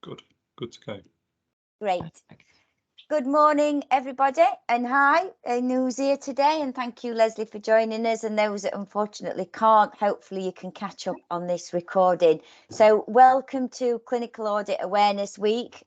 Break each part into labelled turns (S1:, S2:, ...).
S1: Good to go.
S2: Great. Good morning, everybody, and hi, who's here today, and thank you, Leslie, for joining us, and those that unfortunately can't, hopefully you can catch up on this recording. So welcome to Clinical Audit Awareness Week.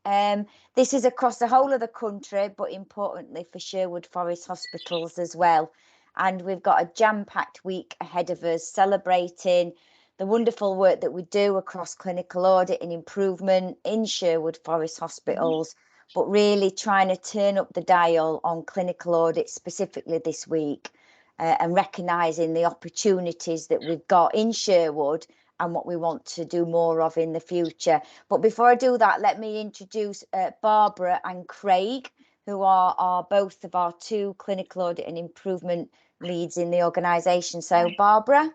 S2: This is across the whole of the country, but importantly for Sherwood Forest hospitals as well. And we've got a jam-packed week ahead of us, celebrating the wonderful work that we do across clinical audit and improvement in Sherwood Forest hospitals, but really trying to turn up the dial on clinical audit specifically this week, and recognising the opportunities that we've got in Sherwood and what we want to do more of in the future. But before I do that, let me introduce Barbara and Craig, who are both of our two clinical audit and improvement leads in the organisation. So Barbara.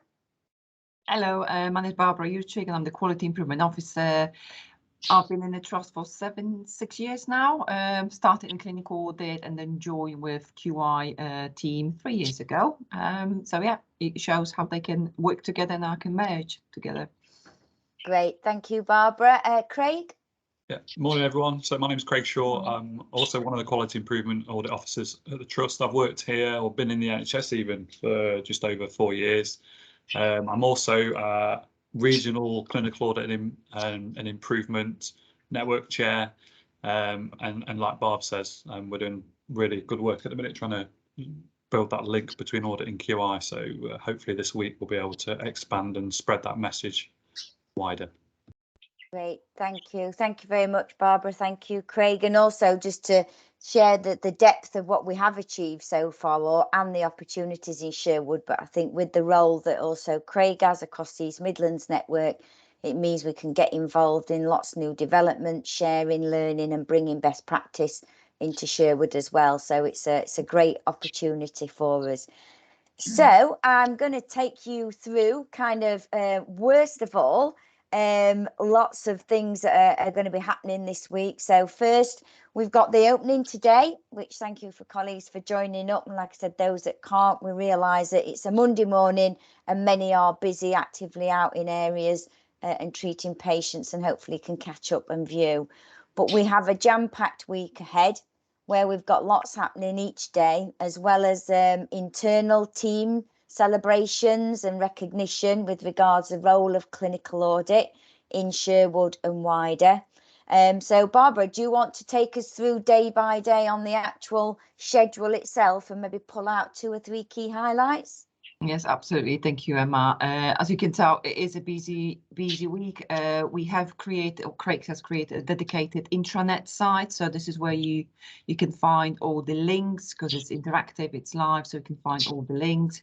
S3: Hello, my name is Barbara Uchig and I'm the Quality Improvement Officer. I've been in the trust for 6 years now, started in clinical audit and then joined with QI team 3 years ago. So yeah, it shows how they can work together and I can merge together.
S2: Great, thank you, Barbara. Craig?
S1: Yeah, morning everyone. So my name is Craig Shaw. I'm also one of the Quality Improvement Audit Officers at the Trust. I've worked here or been in the NHS even for just over 4 years. I'm also Regional Clinical Audit and Improvement Network Chair, and like Barb says, we're doing really good work at the minute trying to build that link between audit and QI. So hopefully this week we'll be able to expand and spread that message wider.
S2: Great, thank you. Thank you very much, Barbara. Thank you, Craig. And also just to share the depth of what we have achieved so far and the opportunities in Sherwood. But I think with the role that also Craig has across the East Midlands network, it means we can get involved in lots of new development, sharing, learning and bringing best practice into Sherwood as well. So it's a great opportunity for us. So I'm going to take you through kind of worst of all, lots of things that are going to be happening this week. So first, we've got the opening today, which thank you for colleagues for joining up. And like I said, those that can't, we realise that it's a Monday morning and many are busy actively out in areas and treating patients and hopefully can catch up and view. But we have a jam-packed week ahead where we've got lots happening each day, as well as internal team celebrations and recognition with regards to the role of clinical audit in Sherwood and wider. So Barbara, do you want to take us through day by day on the actual schedule itself and maybe pull out 2 or 3 key highlights?
S3: Yes, absolutely. Thank you, Emma. As you can tell, it is a busy week. We have created, or Craig has created, a dedicated intranet site. So this is where you can find all the links because it's interactive, it's live, so you can find all the links.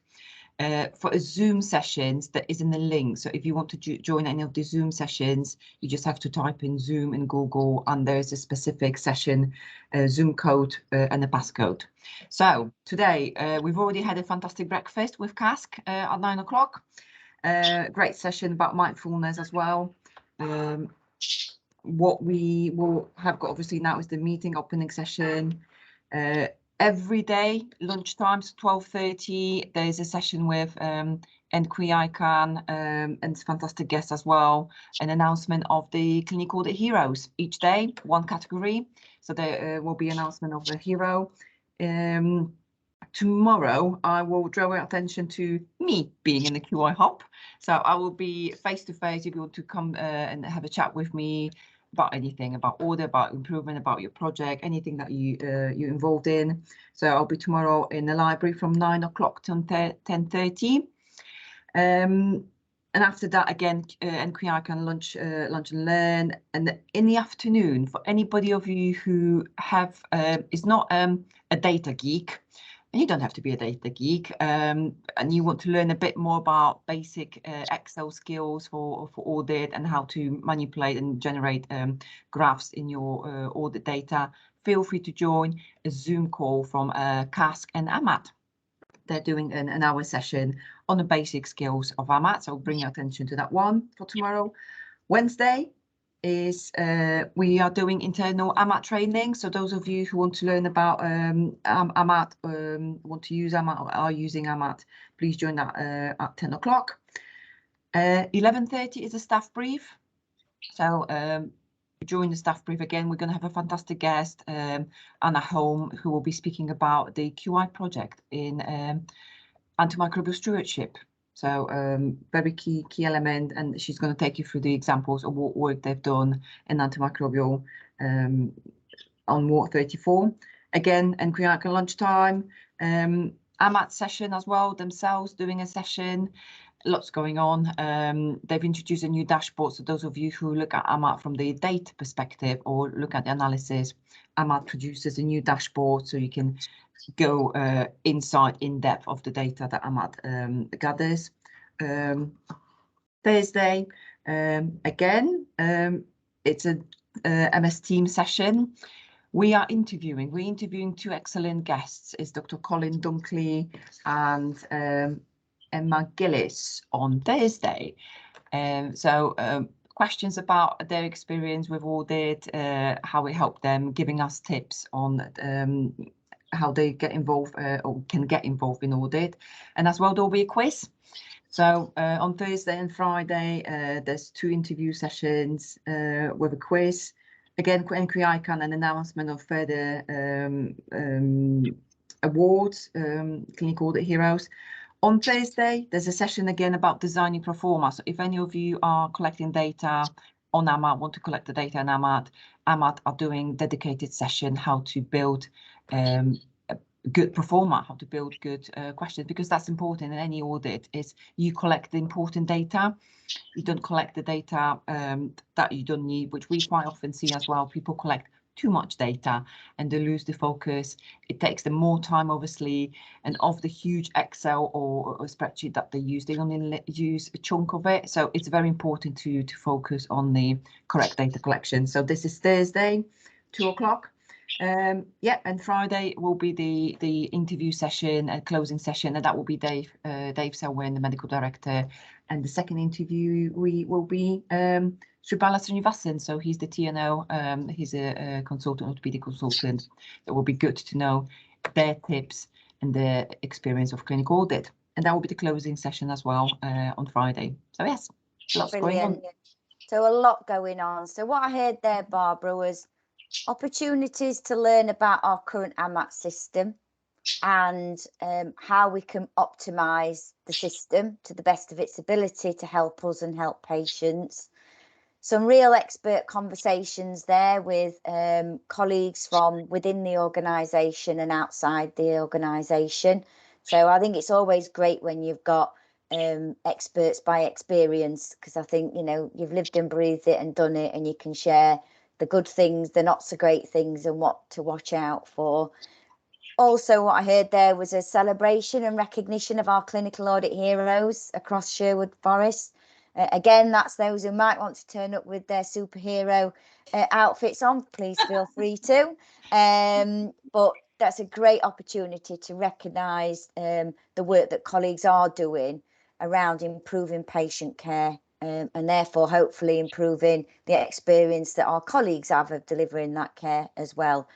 S3: For a Zoom sessions, there isn't a link. So if you want to join any of the Zoom sessions, you just have to type in Zoom in Google and there's a specific session, Zoom code and a passcode. So today we've already had a fantastic breakfast with CAAW at 9 o'clock. Great session about mindfulness as well. What we will have got obviously now is the meeting opening session. Every day, lunchtime, 12:30, there is a session with NQI and fantastic guests as well. An announcement of the Clinical Audit Heroes each day, 1 category. So there will be announcement of the hero. Tomorrow, I will draw your attention to me being in the QI hub. So I will be face to face if you want to come and have a chat with me about anything, about audit, about improvement, about your project, anything that you're involved in. So I'll be tomorrow in the library from 9 o'clock to 10:30. And after that, again, NQI can lunch and learn. And in the afternoon, for anybody of you who is not a data geek, and you don't have to be a data geek, and you want to learn a bit more about basic Excel skills for audit and how to manipulate and generate graphs in your audit data, feel free to join a Zoom call from CAAW and AmaT. They're doing an hour session on the basic skills of AmaT, so I'll bring your attention to that one for tomorrow. Wednesday is we are doing internal AmaT training. So those of you who want to learn about AmaT, want to use AmaT or are using AmaT, please join that at 10 o'clock. 11:30 is a staff brief. So During the staff brief, again, we're going to have a fantastic guest, Anna Holm, who will be speaking about the QI project in antimicrobial stewardship. So very key element, and she's going to take you through the examples of what work they've done in antimicrobial on Ward 34. Again, and QI lunchtime, AmaT session as well, themselves doing a session. Lots going on. They've introduced a new dashboard. So those of you who look at AmaT from the data perspective or look at the analysis, AmaT produces a new dashboard so you can go inside in depth of the data that AmaT gathers. Thursday, again, it's a MS Teams session. We're interviewing two excellent guests. It's Dr. Colin Dunkley and Emma Gillis on Thursday. Questions about their experience with audit, how it helped them, giving us tips on how they get involved or can get involved in audit. And as well, there'll be a quiz. So on Thursday and Friday, there's 2 interview sessions with a quiz. Again, NQI can an announcement of further awards, Clinical Audit Heroes. On Thursday, there's a session again about designing pro forma. So if any of you are collecting data on AmaT, want to collect the data on AmaT are doing dedicated session how to build good pro forma, how to build good questions, because that's important in any audit. Is you collect the important data, you don't collect the data that you don't need, which we quite often see as well. People collect too much data and they lose the focus. It takes them more time, obviously, and of the huge Excel or a spreadsheet that they use, they only use a chunk of it. So it's very important to focus on the correct data collection. So this is Thursday, 2 o'clock. Yeah, and Friday will be the interview session and closing session, and that will be Dave Selwyn, the medical director. And the second interview will be Shribala Srinivasan. So he's the TNO, he's a consultant, orthopedic consultant. It will be good to know their tips and their experience of clinical audit. And that will be the closing session as well on Friday. So yes, lots going on.
S2: So a lot going on. So what I heard there, Barbara, was opportunities to learn about our current AmaT system and how we can optimise the system to the best of its ability to help us and help patients. Some real expert conversations there with colleagues from within the organisation and outside the organisation. So I think it's always great when you've got experts by experience, because I think, you know, you've lived and breathed it and done it, and you can share the good things, the not so great things, and what to watch out for. Also, what I heard there was a celebration and recognition of our clinical audit heroes across Sherwood Forest. Again, that's those who might want to turn up with their superhero outfits on. Please feel free to. But that's a great opportunity to recognise the work that colleagues are doing around improving patient care, and therefore hopefully improving the experience that our colleagues have of delivering that care as well.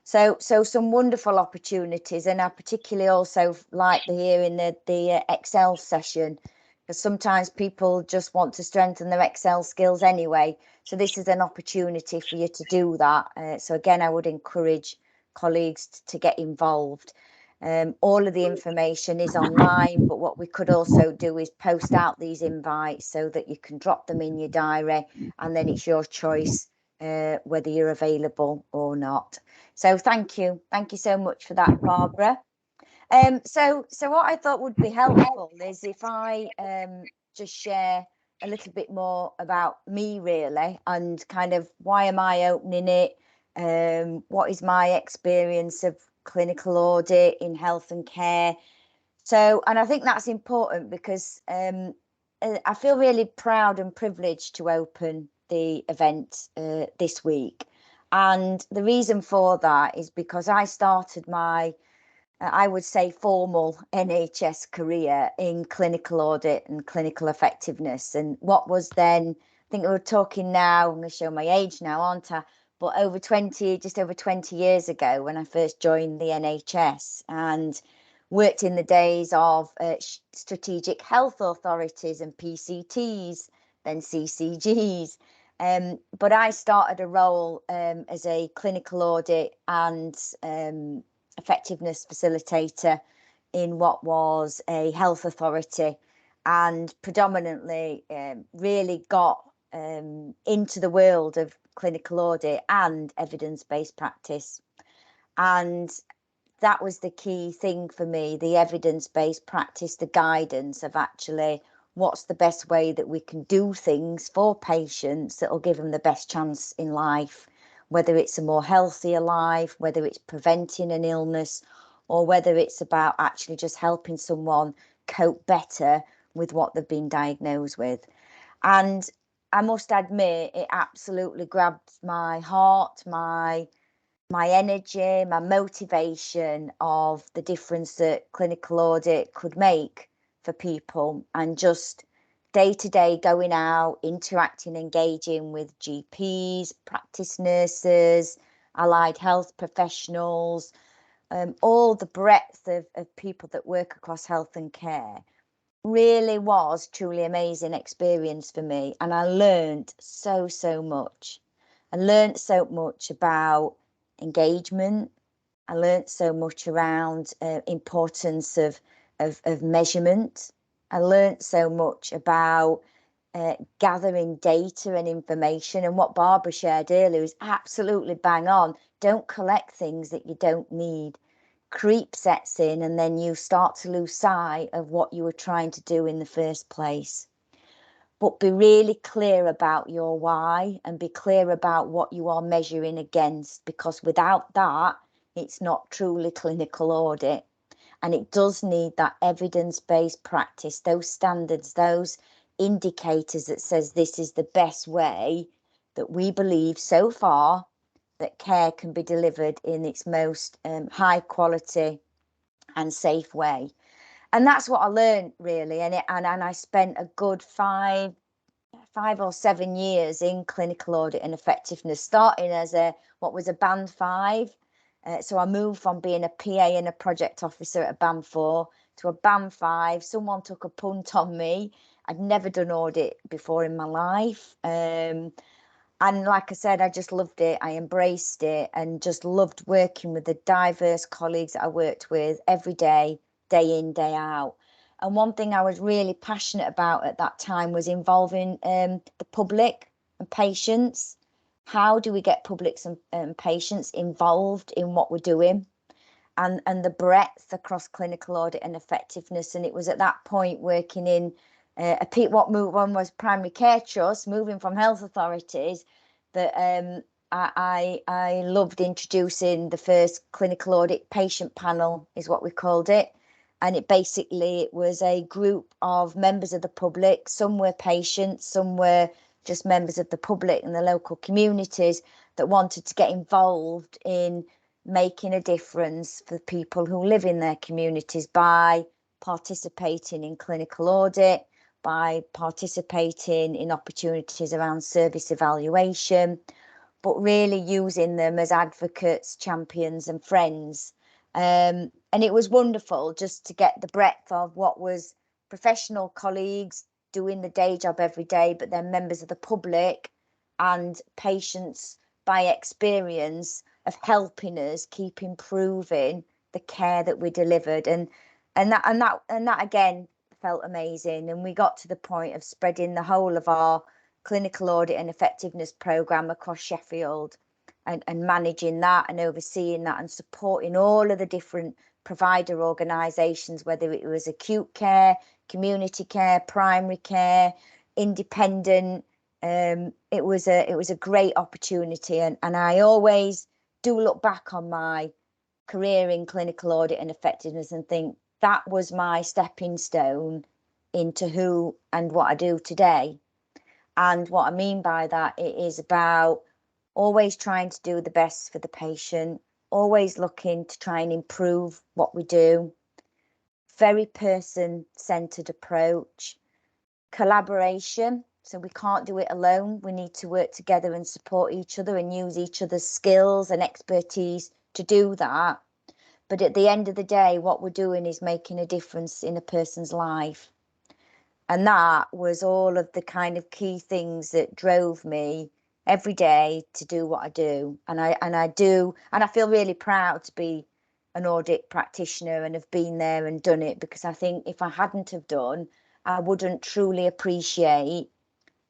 S2: So some wonderful opportunities, and I particularly also like to hear in the Excel session, because sometimes people just want to strengthen their Excel skills anyway. So this is an opportunity for you to do that. So again, I would encourage colleagues to get involved. All of the information is online, but what we could also do is post out these invites so that you can drop them in your diary, and then it's your choice whether you're available or not. So thank you so much for that, Barbara. So what I thought would be helpful is if I just share a little bit more about me, really, and kind of why am I opening it, what is my experience of clinical audit in health and care. So, and I think that's important because I feel really proud and privileged to open the event this week. And the reason for that is because I started my, I would say, formal NHS career in clinical audit and clinical effectiveness. And what was then, I think we're talking now, I'm going to show my age now, aren't I? But just over 20 years ago, when I first joined the NHS and worked in the days of strategic health authorities and PCTs, then CCGs, But I started a role as a clinical audit and effectiveness facilitator in what was a health authority, and predominantly really got into the world of clinical audit and evidence-based practice. And that was the key thing for me, the evidence-based practice, the guidance of actually what's the best way that we can do things for patients that will give them the best chance in life, whether it's a more healthier life, whether it's preventing an illness, or whether it's about actually just helping someone cope better with what they've been diagnosed with. And I must admit, it absolutely grabbed my heart, my energy, my motivation of the difference that clinical audit could make for people, and just day to day going out, interacting, engaging with GPs, practice nurses, allied health professionals, all the breadth of people that work across health and care really was truly amazing experience for me. And I learned so much. I learned so much about engagement. I learned so much around importance of measurement. I learned so much about gathering data and information, and what Barbara shared earlier is absolutely bang on. Don't collect things that you don't need. Creep sets in, and then you start to lose sight of what you were trying to do in the first place. But be really clear about your why, and be clear about what you are measuring against, because without that, it's not truly clinical audit. And it does need that evidence-based practice, those standards, those indicators that says this is the best way that we believe so far that care can be delivered in its most high quality and safe way. And that's what I learned really. And I spent a good five or 7 years in clinical audit and effectiveness, starting as what was a band 5. So I moved from being a PA and a project officer at a band 4 to a band 5. Someone took a punt on me. I'd never done audit before in my life. And like I said, I just loved it. I embraced it and just loved working with the diverse colleagues that I worked with every day, day in, day out. And one thing I was really passionate about at that time was involving the public and patients. How do we get publics and patients involved in what we're doing? And the breadth across clinical audit and effectiveness. And it was at that point working in what one was primary care trust, moving from health authorities, that I loved introducing the first clinical audit patient panel, is what we called it. And it was a group of members of the public. Some were patients, some were just members of the public and the local communities that wanted to get involved in making a difference for people who live in their communities by participating in clinical audit, by participating in opportunities around service evaluation, but really using them as advocates, champions and friends. And it was wonderful just to get the breadth of what was professional colleagues doing the day job every day, but then members of the public and patients by experience of helping us keep improving the care that we delivered. And that again felt amazing. And we got to the point of spreading the whole of our clinical audit and effectiveness programme across Sheffield, and managing that and overseeing that and supporting all of the different provider organisations, whether it was acute care, community care, primary care, independent. It was a great opportunity, and I always do look back on my career in clinical audit and effectiveness and think that was my stepping stone into who and what I do today. And what I mean by that, it is about always trying to do the best for the patient, always looking to try and improve what we do, very person-centered approach, collaboration. So we can't do it alone. We need to work together and support each other and use each other's skills and expertise to do that. But at the end of the day, what we're doing is making a difference in a person's life. And that was all of the kind of key things that drove me every day to do what I do. And I feel really proud to be an audit practitioner and have been there and done it, because I think if I hadn't have done, I wouldn't truly appreciate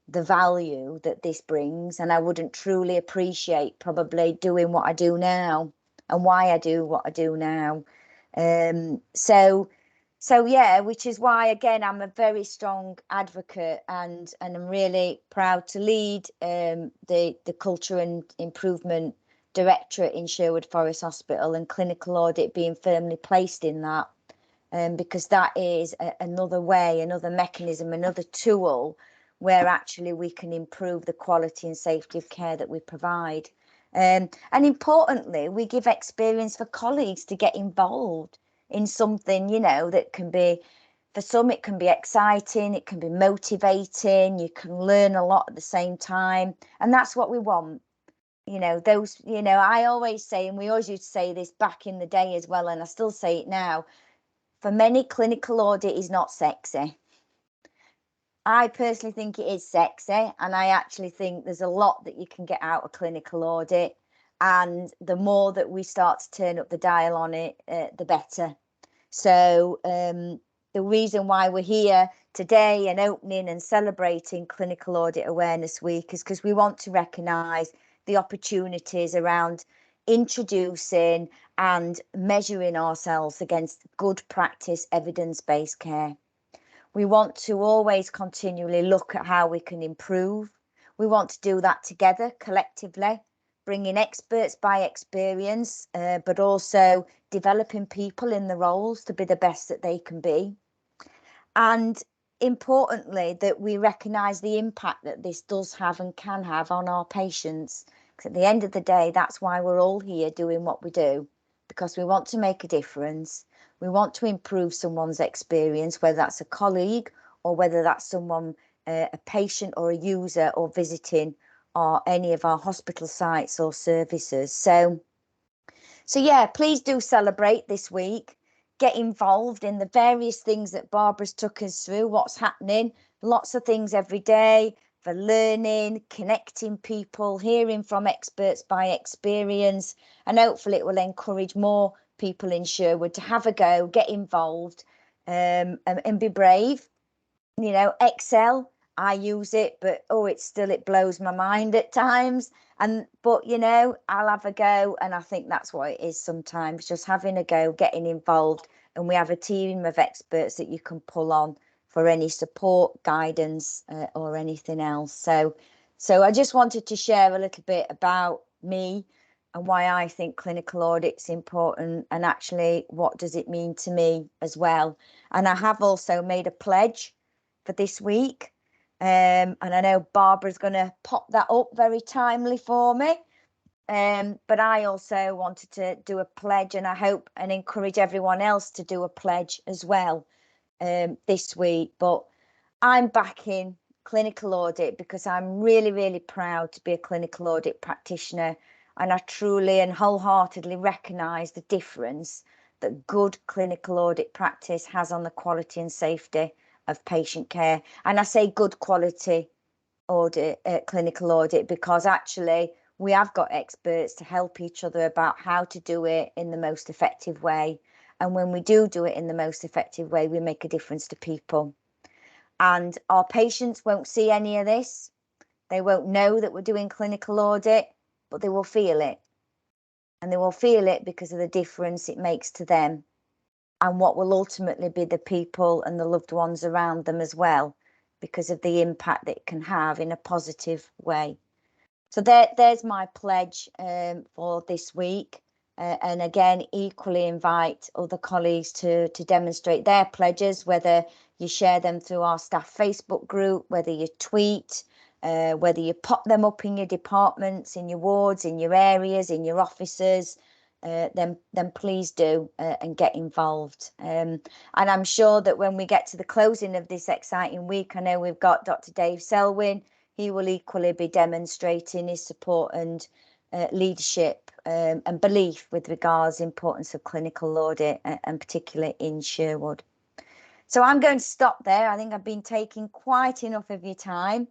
S2: the value that this brings, and I wouldn't truly appreciate probably doing what I do now and why I do what I do now. So yeah, which is why again I'm a very strong advocate, and I'm really proud to lead the Culture and Improvement Directorate in Sherwood Forest Hospital, and clinical audit being firmly placed in that, because that is another way, another mechanism, another tool where actually we can improve the quality and safety of care that we provide. And importantly, we give experience for colleagues to get involved in something, you know, that can be, for some it can be exciting, it can be motivating, you can learn a lot at the same time, and that's what we want. You know, those, you know, I always say, and we always used to say this back in the day as well, and I still say it now, for many, clinical audit is not sexy. I personally think it is sexy, and I actually think there's a lot that you can get out of clinical audit, and the more that we start to turn up the dial on it, the better. So the reason why we're here today and opening and celebrating Clinical Audit Awareness Week is because we want to recognise the opportunities around introducing and measuring ourselves against good practice evidence-based care. We want to always continually look at how we can improve. We want to do that together, collectively, bringing experts by experience, but also developing people in the roles to be the best that they can be. And importantly, that we recognise the impact that this does have and can have on our patients. Because at the end of the day, that's why we're all here doing what we do, because we want to make a difference. We want to improve someone's experience, whether that's a colleague or whether that's someone, a patient or a user or visiting any of our hospital sites or services. So yeah, please do celebrate this week. Get involved in the various things that Barbara's took us through, what's happening, lots of things every day for learning, connecting people, hearing from experts by experience, and hopefully it will encourage more people in Sherwood to have a go, get involved, and be brave. You know, Excel, I use it, but it blows my mind at times. But you know, I'll have a go, and I think that's what it is sometimes, just having a go, getting involved, and we have a team of experts that you can pull on for any support, guidance, or anything else. So I just wanted to share a little bit about me and why I think clinical audit's important, and actually what does it mean to me as well. And I have also made a pledge for this week. And I know Barbara's going to pop that up very timely for me. But I also wanted to do a pledge, and I hope and encourage everyone else to do a pledge as well this week. But I'm backing clinical audit because I'm really, really proud to be a clinical audit practitioner. And I truly and wholeheartedly recognise the difference that good clinical audit practice has on the quality and safety of patient care. And I say good quality audit, clinical audit, because actually we have got experts to help each other about how to do it in the most effective way. And when we do it in the most effective way, we make a difference to people. And our patients won't see any of this. They won't know that we're doing clinical audit, but they will feel it. And they will feel it because of the difference it makes to them, and what will ultimately be the people and the loved ones around them as well, because of the impact that it can have in a positive way. So there's my pledge for this week. And again, equally invite other colleagues to demonstrate their pledges, whether you share them through our staff Facebook group, whether you tweet, whether you pop them up in your departments, in your wards, in your areas, in your offices, then please do and get involved. And I'm sure that when we get to the closing of this exciting week, I know we've got Dr. Dave Selwyn. He will equally be demonstrating his support and leadership and belief with regards to the importance of clinical audit, and particularly in Sherwood. So I'm going to stop there. I think I've been taking quite enough of your time.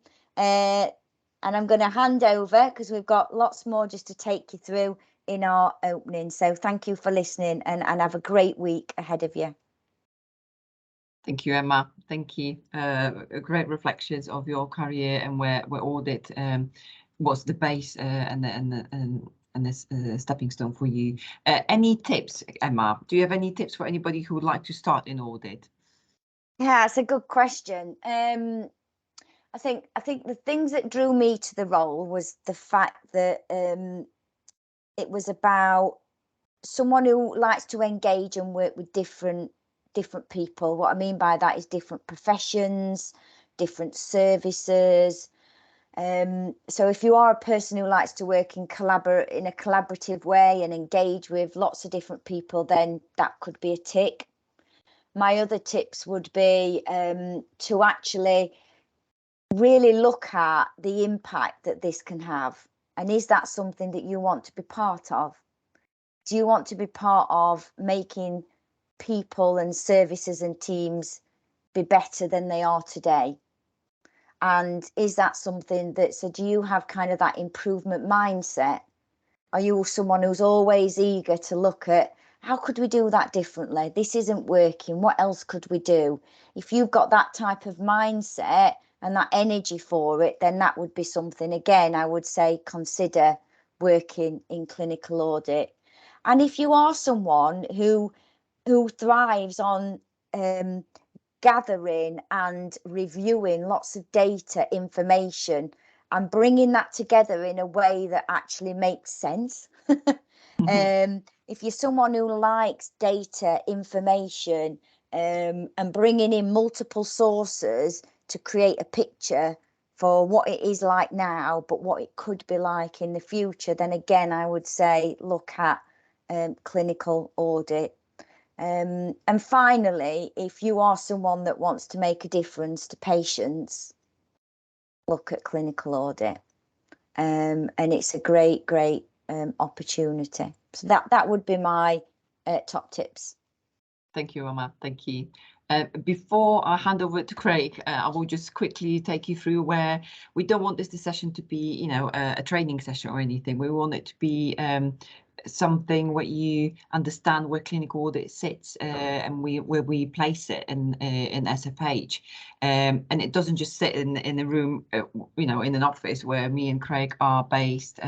S2: And I'm going to hand over because we've got lots more just to take you through in our opening. So thank you for listening, and have a great week ahead of you.
S3: Thank you, Emma. Thank you. Great reflections of your career and where audit was the base and this stepping stone for you. Any tips, Emma? Do you have any tips for anybody who would like to start in audit?
S2: Yeah, it's a good question. I think the things that drew me to the role was the fact that it was about someone who likes to engage and work with different people. What I mean by that is different professions, different services. So if you are a person who likes to work in a collaborative way and engage with lots of different people, then that could be a tick. My other tips would be to actually really look at the impact that this can have. And is that something that you want to be part of? Do you want to be part of making people and services and teams be better than they are today? And is that something that, so do you have kind of that improvement mindset? Are you someone who's always eager to look at how could we do that differently? This isn't working. What else could we do? If you've got that type of mindset and that energy for it, then that would be something, again, I would say consider working in clinical audit. And if you are someone who thrives on gathering and reviewing lots of data, information, and bringing that together in a way that actually makes sense. If you're someone who likes data, information, and bringing in multiple sources to create a picture for what it is like now, but what it could be like in the future, then again, I would say look at clinical audit. And finally, if you are someone that wants to make a difference to patients, look at clinical audit. And it's a great opportunity. So that would be my top tips.
S3: Thank you, Emma. Thank you. Before I hand over to Craig, I will just quickly take you through where we don't want this session to be, you know, a training session or anything. We want it to be something where you understand where clinical audit sits and where we place it in SFH. And it doesn't just sit in a room, you know, in an office where me and Craig are based.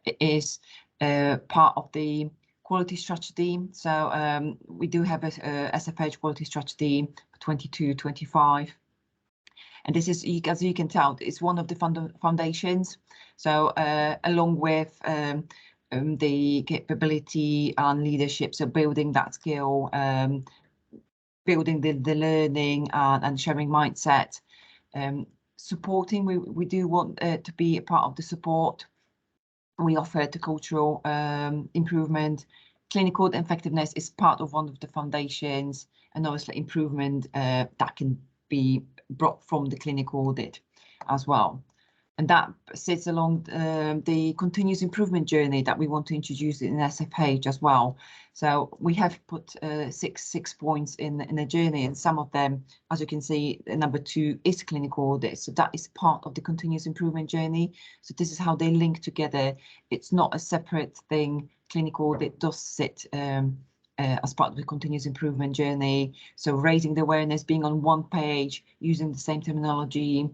S3: It is part of the quality strategy. So we do have a SFH quality strategy for 22-25. And this is, as you can tell, it's one of the foundations. So along with the capability and leadership, so building that skill, building the learning and sharing mindset, supporting, we do want to be a part of the support. We offer the cultural improvement. Clinical effectiveness is part of one of the foundations, and obviously improvement that can be brought from the clinical audit as well. And that sits along the continuous improvement journey that we want to introduce in SFH as well. So we have put six points in the journey, and some of them, as you can see, number 2 is clinical audit. So that is part of the continuous improvement journey. So this is how they link together. It's not a separate thing. Clinical audit does sit as part of the continuous improvement journey. So raising the awareness, being on one page, using the same terminology,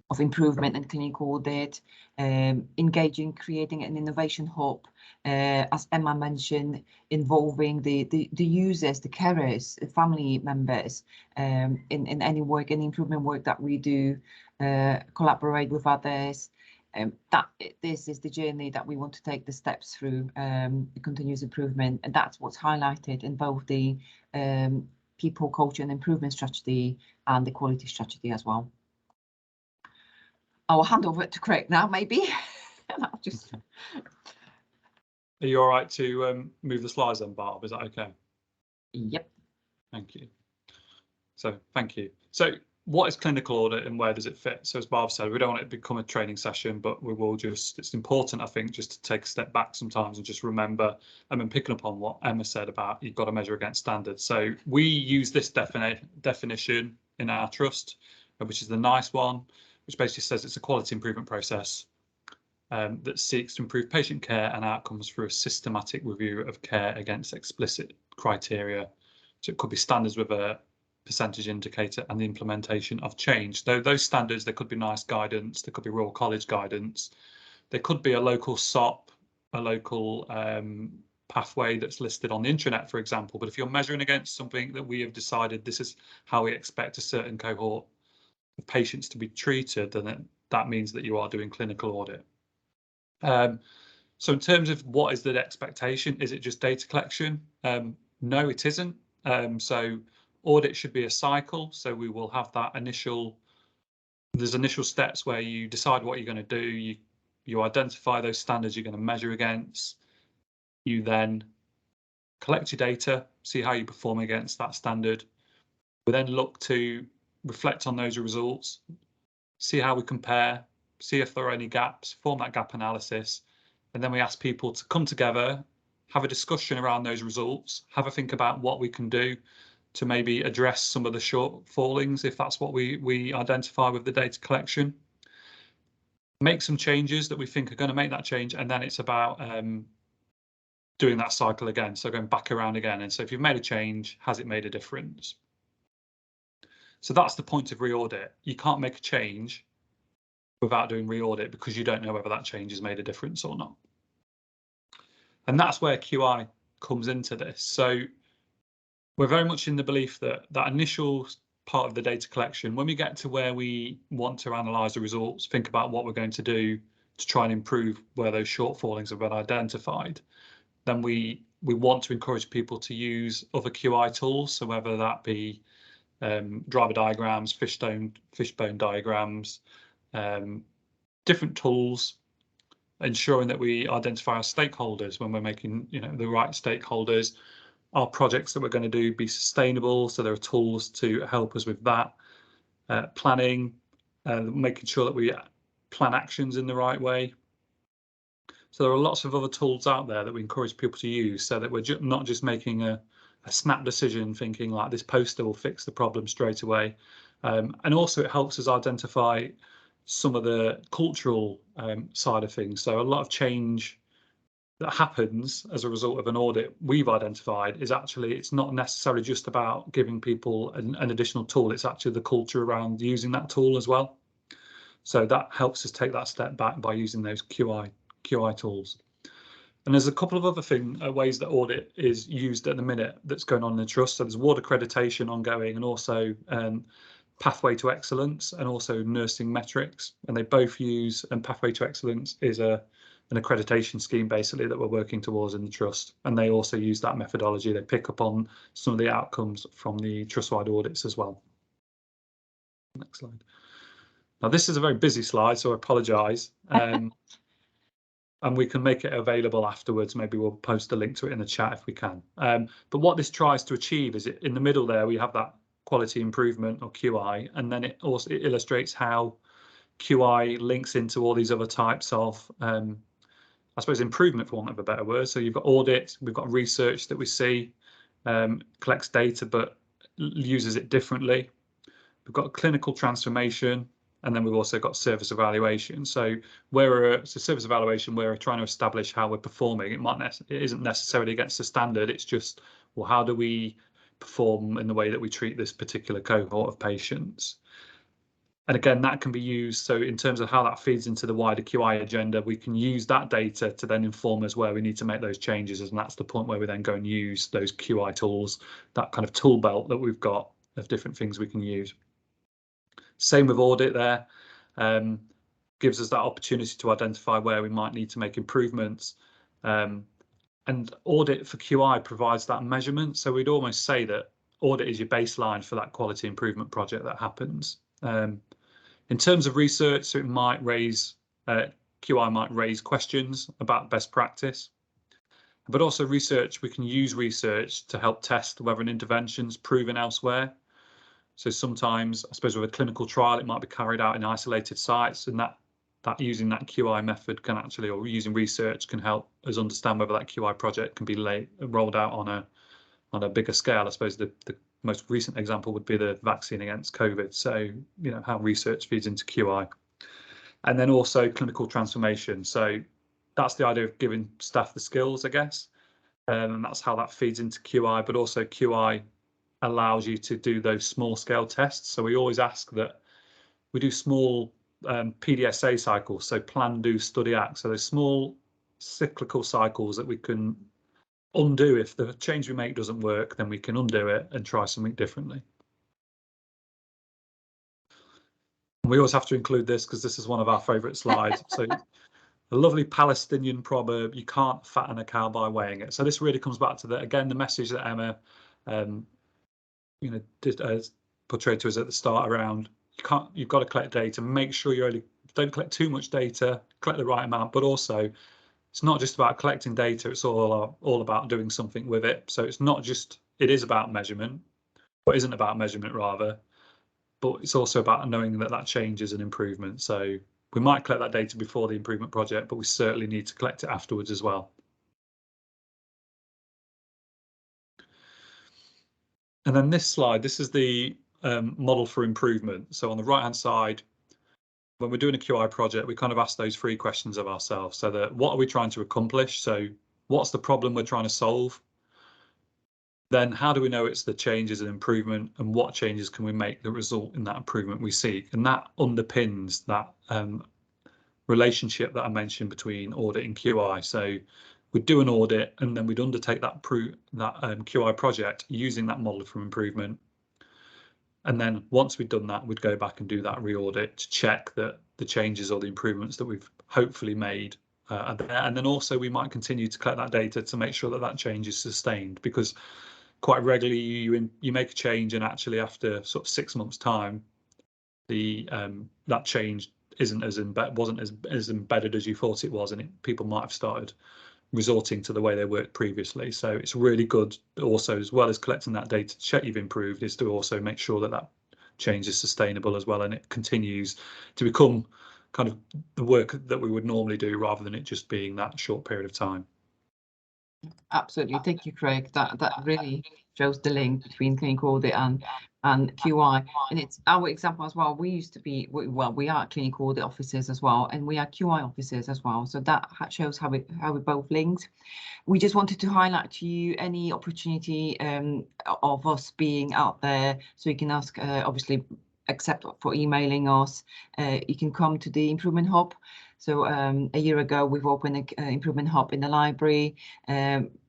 S3: of improvement and clinical audit, engaging, creating an innovation hub, as Emma mentioned, involving the users, the carers, the family members in any work, any improvement work that we do, collaborate with others. This is the journey that we want to take the steps through the continuous improvement, and that's what's highlighted in both the people, culture and improvement strategy and the quality strategy as well. I'll hand over to Craig now, maybe. I'll just...
S1: Are you all right to move the slides then, Barb? Is that okay?
S3: Yep.
S1: Thank you. So thank you. So what is clinical audit and where does it fit? So as Barb said, we don't want it to become a training session, but we will just, it's important, I think, just to take a step back sometimes and just remember, and then picking up on what Emma said about you've got to measure against standards. So we use this definition in our trust, which is the nice one. which basically says it's a quality improvement process that seeks to improve patient care and outcomes through a systematic review of care against explicit criteria. So it could be standards with a percentage indicator and the implementation of change. Though those standards, there could be NICE guidance, there could be Royal College guidance, there could be a local SOP, a local pathway that's listed on the intranet, for example. But if you're measuring against something that we have decided this is how we expect a certain cohort of patients to be treated, then that means that you are doing clinical audit. So in terms of what is the expectation, is it just data collection? No, it isn't. So audit should be a cycle. So we will have that there's initial steps where you decide what you're going to do. You identify those standards you're going to measure against. You then collect your data, see how you perform against that standard. We then look to reflect on those results, see how we compare, see if there are any gaps, form that gap analysis, and then we ask people to come together, have a discussion around those results, have a think about what we can do to maybe address some of the shortfallings if that's what we identify with the data collection. Make some changes that we think are going to make that change, and then it's about doing that cycle again, so going back around again. And so if you've made a change, has it made a difference? So that's the point of re-audit. You can't make a change without doing re-audit because you don't know whether that change has made a difference or not. And that's where QI comes into this. So we're very much in the belief that that initial part of the data collection, when we get to where we want to analyse the results, think about what we're going to do to try and improve where those shortfallings have been identified, then we want to encourage people to use other QI tools. So whether that be driver diagrams, fishbone diagrams, different tools, ensuring that we identify our stakeholders when we're making, the right stakeholders. Our projects that we're going to do be sustainable, so there are tools to help us with that. Planning, making sure that we plan actions in the right way. So there are lots of other tools out there that we encourage people to use, so that we're not just making a snap decision thinking like this poster will fix the problem straight away. And also it helps us identify some of the cultural side of things. So a lot of change that happens as a result of an audit we've identified is actually, it's not necessarily just about giving people an additional tool, it's actually the culture around using that tool as well. So that helps us take that step back by using those QI tools. And there's a couple of other ways that audit is used at the minute that's going on in the trust. So there's ward accreditation ongoing, and also Pathway to Excellence, and also nursing metrics. And they both use, and Pathway to Excellence is an accreditation scheme basically that we're working towards in the trust. And they also use that methodology. They pick up on some of the outcomes from the trust-wide audits as well. Next slide. Now this is a very busy slide, so I apologise. And we can make it available afterwards. Maybe we'll post a link to it in the chat if we can. But what this tries to achieve is, in the middle there, we have that quality improvement, or QI, and then it illustrates how QI links into all these other types of, I suppose, improvement, for want of a better word. So you've got audit, we've got research that we see, collects data but uses it differently. We've got clinical transformation, and then we've also got service evaluation. So service evaluation, we're trying to establish how we're performing. It isn't necessarily against the standard. It's just, well, how do we perform in the way that we treat this particular cohort of patients? And again, that can be used. So in terms of how that feeds into the wider QI agenda, we can use that data to then inform us where we need to make those changes. And that's the point where we then go and use those QI tools, that kind of tool belt that we've got of different things we can use. Same with audit there, gives us that opportunity to identify where we might need to make improvements. And audit for QI provides that measurement. So we'd almost say that audit is your baseline for that quality improvement project that happens. In terms of research, so it might raise, QI might raise questions about best practice. But also research, we can use research to help test whether an intervention's proven elsewhere. So sometimes, I suppose, with a clinical trial, it might be carried out in isolated sites, and that using that QI method can actually, or using research, can help us understand whether that QI project can be rolled out on a bigger scale. I suppose the most recent example would be the vaccine against COVID. So, you know, how research feeds into QI. And then also clinical transformation. So that's the idea of giving staff the skills, I guess. And that's how that feeds into QI, but also QI allows you to do those small scale tests. So we always ask that we do small PDSA cycles, so plan, do, study, act. So there's small cyclical cycles that we can undo. If the change we make doesn't work, then we can undo it and try something differently. We always have to include this because this is one of our favourite slides. So the lovely Palestinian proverb, you can't fatten a cow by weighing it. So this really comes back to the message that Emma you know, portrayed to us at the start around you've got to collect data, make sure you don't collect too much data, collect the right amount, but also it's not just about collecting data, it's all about doing something with it. So it's not just, it is about measurement, or isn't about measurement rather, but it's also about knowing that change is an improvement. So we might collect that data before the improvement project, but we certainly need to collect it afterwards as well. And then this slide, this is the model for improvement. So on the right hand side, when we're doing a QI project, we kind of ask those 3 questions of ourselves. So that what are we trying to accomplish? So what's the problem we're trying to solve? Then how do we know it's the changes and improvement, and what changes can we make that result in that improvement we seek? And that underpins that relationship that I mentioned between audit and QI. So we'd do an audit and then we'd undertake that QI project using that model for improvement. And then once we've done that, we'd go back and do that re-audit to check that the changes or the improvements that we've hopefully made are there. And then also we might continue to collect that data to make sure that change is sustained, because quite regularly you make a change and actually after sort of 6 months time, that change wasn't as embedded as you thought it was, and people might have started resorting to the way they worked previously. So it's really good also, as well as collecting that data to check you've improved, is to also make sure that change is sustainable as well, and it continues to become kind of the work that we would normally do rather than it just being that short period of time.
S3: Absolutely, thank you, Craig. That really shows the link between clinical audit and QI, and it's our example as well. We used to be, we are clinical audit officers as well, and we are QI officers as well. So that shows how we both linked. We just wanted to highlight to you any opportunity of us being out there, so you can ask, obviously, except for emailing us, you can come to the Improvement Hub. So a year ago, we've opened an Improvement Hub in the library.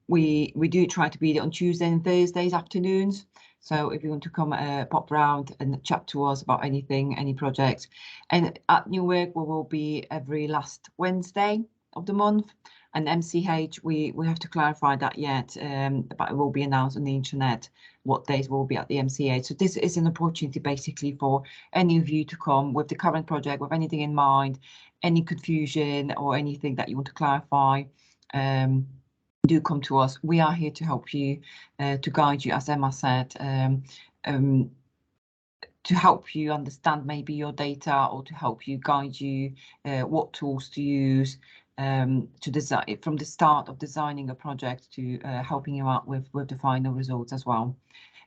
S3: We do try to be there on Tuesday and Thursdays afternoons. So if you want to come pop round and chat to us about anything, any project. And at Newark, we will be every last Wednesday of the month. And MCH, we have to clarify that yet, but it will be announced on the internet what days will be at the MCH. So this is an opportunity basically for any of you to come with the current project, with anything in mind, any confusion or anything that you want to clarify. Do come to us. We are here to help you, to guide you, as Emma said, to help you understand maybe your data, or to help you guide you what tools to use, to design from the start of designing a project to helping you out with the final results as well.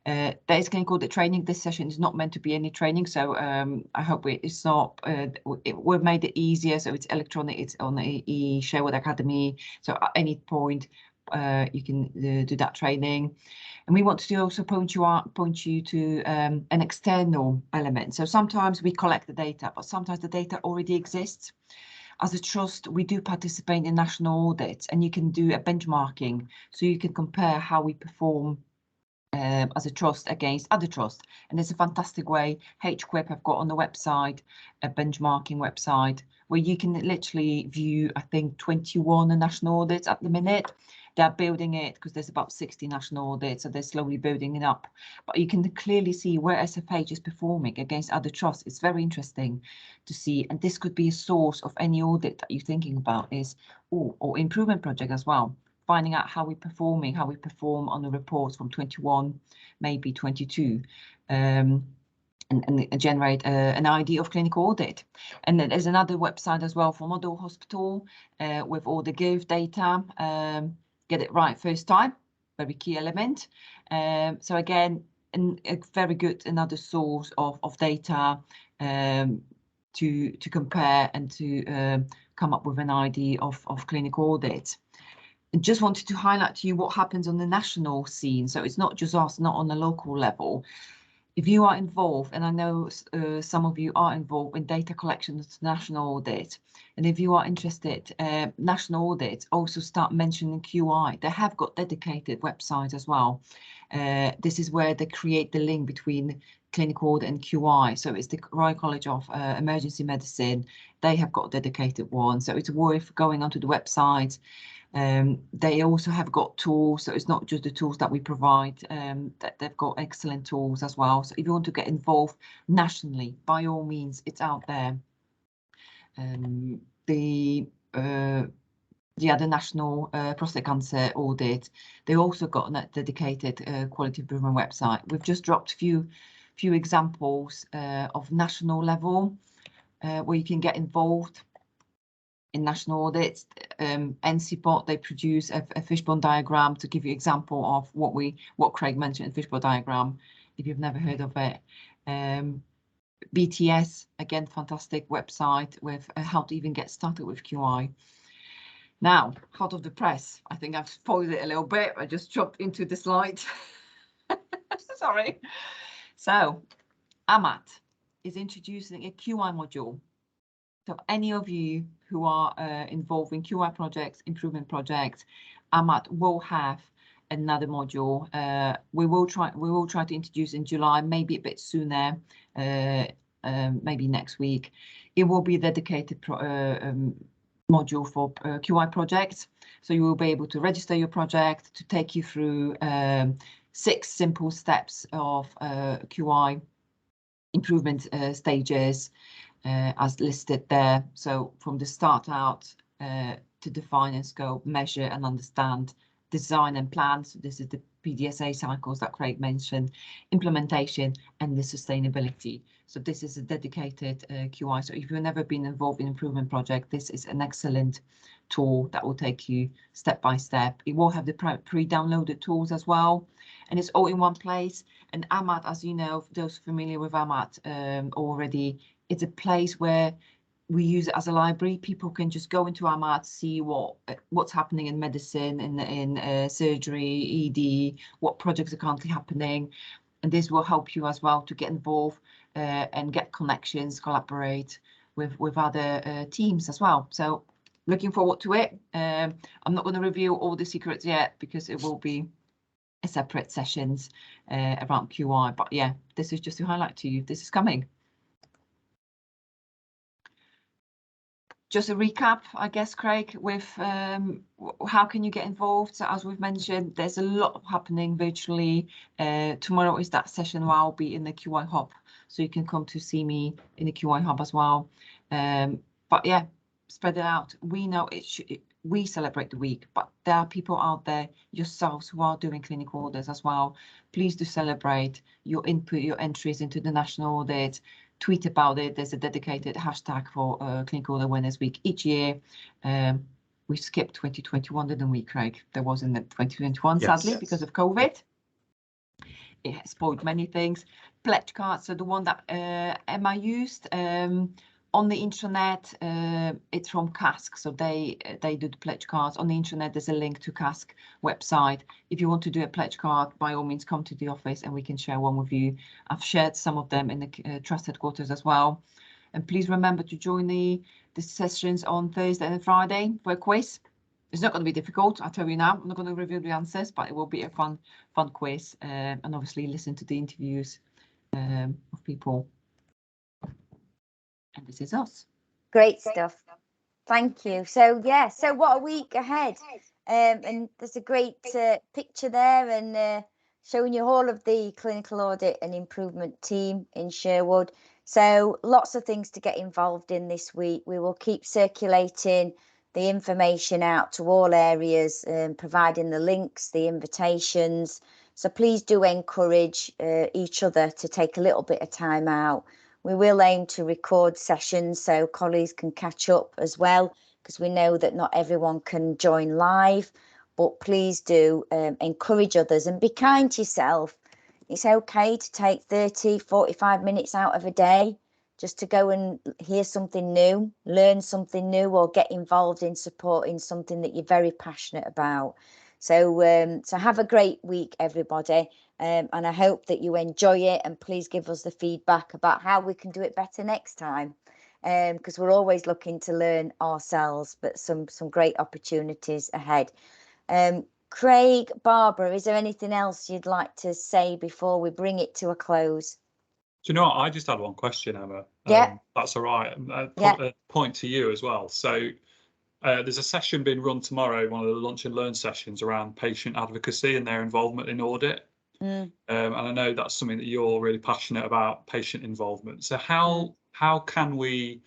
S3: There is clinical audit training. This session is not meant to be any training, so I hope it's not. We've made it easier, so it's electronic. It's on the Sherwood Academy. So at any point, you can do that training. And we want to also point you to an external element. So sometimes we collect the data, but sometimes the data already exists. As a trust, we do participate in national audits, and you can do a benchmarking, so you can compare how we perform as a trust against other trusts. And there's a fantastic way HQIP have got on the website, a benchmarking website, where you can literally view, I think, 21 national audits at the minute. They're building it because there's about 60 national audits, so they're slowly building it up. But you can clearly see where SFH is performing against other trusts. It's very interesting to see, and this could be a source of any audit that you're thinking about, or improvement project as well. Finding out how we're performing, how we perform on the reports from 21, maybe 22, and generate an idea of clinical audit. And then there's another website as well for Model Hospital with all the give data. Get it right first time, very key element. So again, a very good another source of data to compare and to come up with an idea of clinical audit. And just wanted to highlight to you what happens on the national scene. So it's not just us, not on the local level. If you are involved, and I know some of you are involved in data collection at national audit, and if you are interested, national audits also start mentioning QI. They have got dedicated websites as well. This is where they create the link between clinical audit and QI. So it's the Royal College of Emergency Medicine. They have got a dedicated one. So it's worth going onto the website. They also have got tools, so it's not just the tools that we provide, that they've got excellent tools as well. So if you want to get involved nationally, by all means, it's out there. The National Prostate Cancer Audit, they also got a dedicated quality improvement website. We've just dropped a few examples of national level where you can get involved in national audits. NCPOT, they produce a fishbone diagram to give you example of what Craig mentioned in fishbone diagram, if you've never heard of it. BTS, again, fantastic website with how to even get started with QI. Now, hot off the press, I think I've spoiled it a little bit. I just jumped into the slide. Sorry. So, AmaT is introducing a QI module. So any of you who are involved in QI projects, improvement projects, AmaT will have another module. We will try to introduce in July, maybe a bit sooner, maybe next week. It will be a dedicated module for QI projects. So you will be able to register your project, to take you through 6 simple steps of QI improvement stages, as listed there. So from the start out to define and scope, measure and understand, design and plan. So this is the PDSA cycles that Craig mentioned, implementation and the sustainability. So this is a dedicated QI. So if you've never been involved in improvement project, this is an excellent tool that will take you step by step. It will have the pre-downloaded tools as well, and it's all in one place. And AmaT, as you know, those familiar with AmaT already, it's a place where we use it as a library. People can just go into AmaT, see what's happening in medicine, in surgery, ED, what projects are currently happening, and this will help you as well to get involved and get connections, collaborate with other teams as well. So looking forward to it. I'm not going to reveal all the secrets yet because it will be a separate sessions around QI. But yeah, this is just to highlight to you, this is coming. Just a recap, I guess, Craig, with how can you get involved? So as we've mentioned, there's a lot happening virtually. Tomorrow is that session where I'll be in the QI Hub, so you can come to see me in the QI Hub as well. But yeah, spread it out. We know we celebrate the week, but there are people out there yourselves who are doing clinical audits as well. Please do celebrate your input, your entries into the national audit. Tweet about it. There's a dedicated hashtag for Clinical Audit Awareness Week each year. We skipped 2021, didn't we, Craig? There wasn't 2021, yes, sadly, yes, because of COVID. It has spoiled many things. Pledge cards, so the one that Emma used on the intranet, it's from CAASC, so they do the pledge cards. On the intranet, there's a link to CAASC website. If you want to do a pledge card, by all means, come to the office and we can share one with you. I've shared some of them in the Trust headquarters as well. And please remember to join the sessions on Thursday and Friday for a quiz. It's not going to be difficult, I'll tell you now. I'm not going to reveal the answers, but it will be a fun quiz. And obviously listen to the interviews of people. And this is us.
S2: Great stuff. Thank you. So yeah, so what a week ahead. And there's a great picture there and showing you all of the clinical audit and improvement team in Sherwood. So lots of things to get involved in this week. We will keep circulating the information out to all areas, providing the links, the invitations. So please do encourage each other to take a little bit of time out. We will aim to record sessions so colleagues can catch up as well, because we know that not everyone can join live, but please do encourage others and be kind to yourself. It's okay to take 30, 45 minutes out of a day just to go and hear something new, learn something new, or get involved in supporting something that you're very passionate about. So, so have a great week, everybody. And I hope that you enjoy it, and please give us the feedback about how we can do it better next time. Because we're always looking to learn ourselves, but some great opportunities ahead. Craig, Barbara, is there anything else you'd like to say before we bring it to a close?
S1: Do you know what? I just had one question, Emma.
S2: Yeah.
S1: That's all right.
S2: Yeah.
S1: Point to you as well. So there's a session being run tomorrow, one of the lunch and learn sessions around patient advocacy and their involvement in audit. And I know that's something that you're really passionate about, patient involvement. So how can we,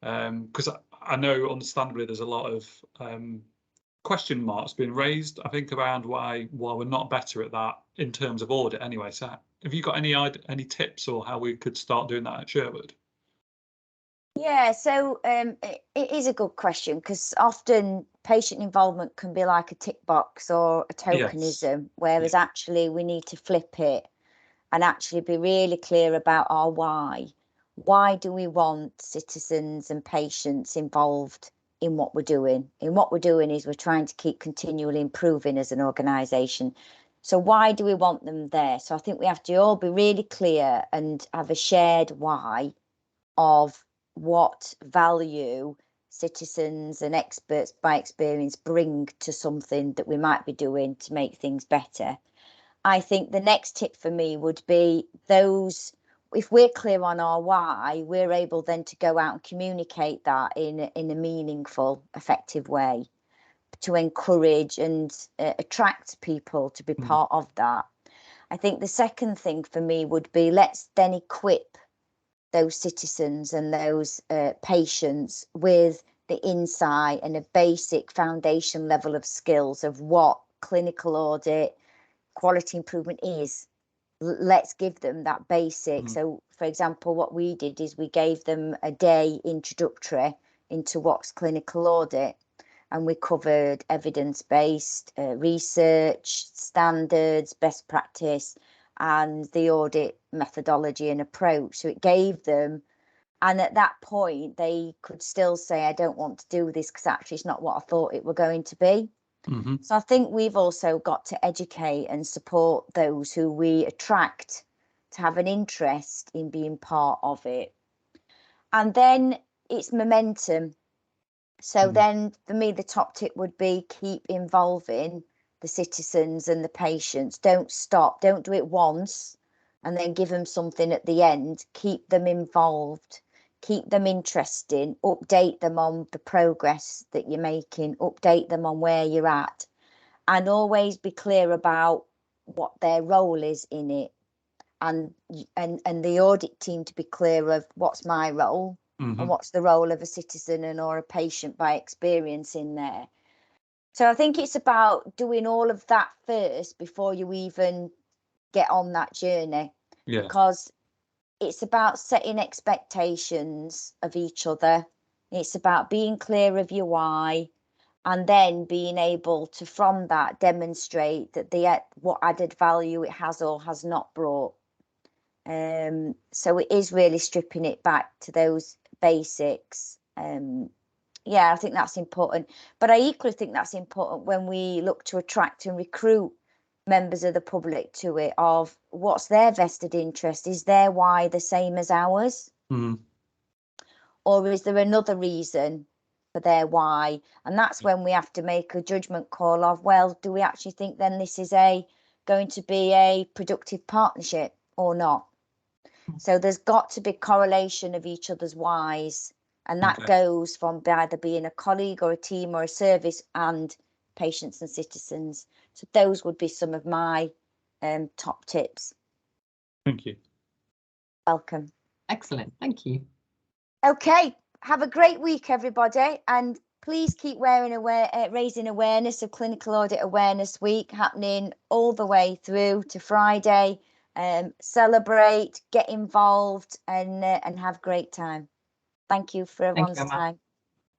S1: because I know understandably there's a lot of question marks being raised, I think, around why we're not better at that in terms of audit anyway. So have you got any tips or how we could start doing that at Sherwood?
S2: Yeah, so it is a good question, because often patient involvement can be like a tick box or a tokenism, whereas actually we need to flip it and actually be really clear about our why. Why do we want citizens and patients involved in what we're doing? And what we're doing is we're trying to keep continually improving as an organisation. So why do we want them there? So I think we have to all be really clear and have a shared why of what value citizens and experts by experience bring to something that we might be doing to make things better. I think the next tip for me would be those, if we're clear on our why, we're able then to go out and communicate that in a meaningful, effective way to encourage and attract people to be part of that. I think the second thing for me would be, let's then equip those citizens and those patients with the insight and a basic foundation level of skills of what clinical audit, quality improvement is. Let's give them that basic. So, for example, what we did is we gave them a day introductory into what's clinical audit, and we covered evidence-based research, standards, best practice, and the audit methodology and approach. So it gave them, and at that point they could still say, I don't want to do this because actually it's not what I thought it were going to be. So I think we've also got to educate and support those who we attract to have an interest in being part of it. And then it's momentum. So then for me, the top tip would be keep involving the citizens and the patients. Don't stop. Don't do it once and then give them something at the end. Keep them involved. Keep them interested. Update them on the progress that you're making. Update them on where you're at. And always be clear about what their role is in it. And the audit team to be clear of what's my role and what's the role of a citizen and or a patient by experience in there. So I think it's about doing all of that first before you even get on that journey, because it's about setting expectations of each other. It's about being clear of your why, and then being able to, from that, demonstrate that what added value it has or has not brought. So it is really stripping it back to those basics. Yeah, I think that's important. But I equally think that's important when we look to attract and recruit members of the public to it, of what's their vested interest? Is their why the same as ours? Or is there another reason for their why? And that's when we have to make a judgment call of, well, do we actually think then this is going to be a productive partnership or not? So there's got to be correlation of each other's whys, and that goes from either being a colleague or a team or a service and patients and citizens. So those would be some of my top tips.
S1: Thank you.
S2: Welcome.
S3: Excellent. Thank you.
S2: Okay, have a great week, everybody, and please keep raising awareness of Clinical Audit Awareness Week, happening all the way through to Friday. Celebrate, get involved, and have a great time. Thank you for everyone's time.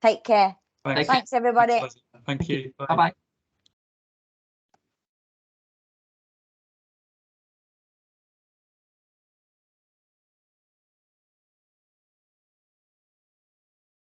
S2: Take care.
S1: Thanks.
S2: Thanks everybody.
S1: Thank you.
S3: Bye bye.